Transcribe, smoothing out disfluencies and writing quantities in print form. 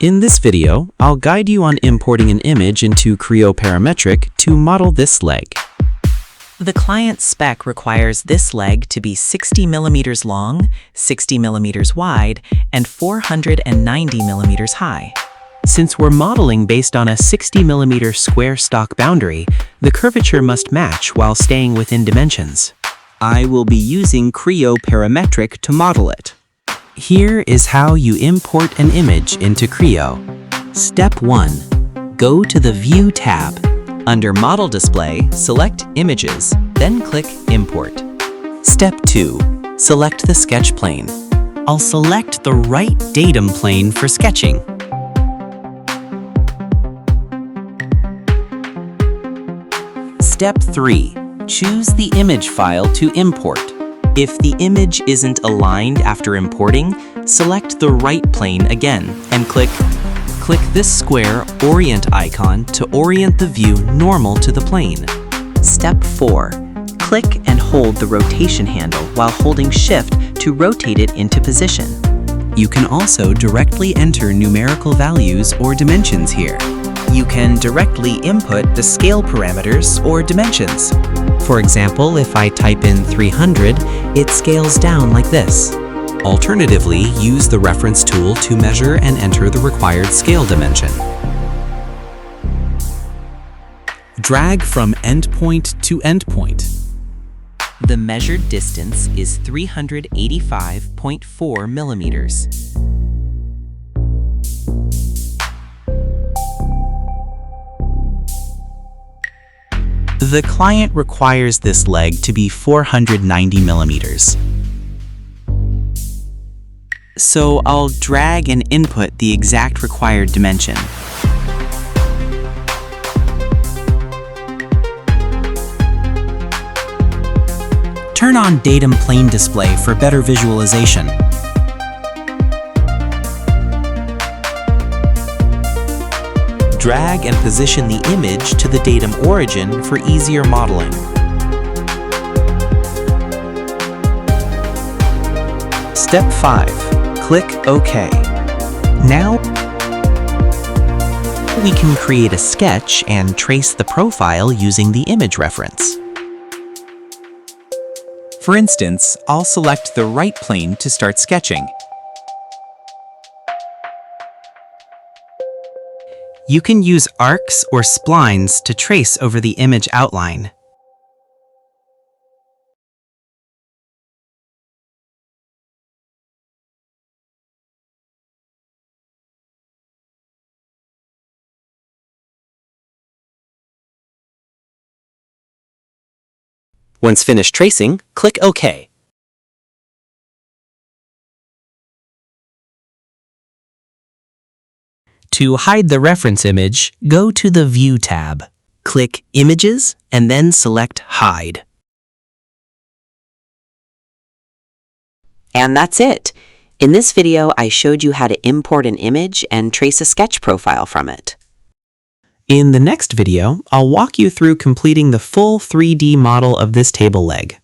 In this video, I'll guide you on importing an image into Creo Parametric to model this leg. The client spec requires this leg to be 60 millimeters long, 60 millimeters wide, and 490 millimeters high. Since we're modeling based on a 60 millimeter square stock boundary, the curvature must match while staying within dimensions. I will be using Creo Parametric to model it. Here is how you import an image into Creo. Step 1. Go to the View tab. Under Model Display, select Images, then click Import. Step 2. Select the sketch plane. I'll select the right datum plane for sketching. Step 3. Choose the image file to import. If the image isn't aligned after importing, select the right plane again and click this square Orient icon to orient the view normal to the plane. Step 4. Click and hold the rotation handle while holding Shift to rotate it into position. You can also directly enter numerical values or dimensions here. You can directly input the scale parameters or dimensions. For example, if I type in 300, it scales down like this. Alternatively, use the reference tool to measure and enter the required scale dimension. Drag from endpoint to endpoint. The measured distance is 385.4 millimeters. The client requires this leg to be 490 millimeters. So I'll drag and input the exact required dimension. Turn on Datum Plane Display for better visualization. Drag and position the image to the datum origin for easier modeling. Step 5. Click OK. Now we can create a sketch and trace the profile using the image reference. For instance, I'll select the right plane to start sketching. You can use arcs or splines to trace over the image outline. Once finished tracing, click OK. To hide the reference image, go to the View tab. Click Images and then select Hide. And that's it. In this video, I showed you how to import an image and trace a sketch profile from it. In the next video, I'll walk you through completing the full 3D model of this table leg.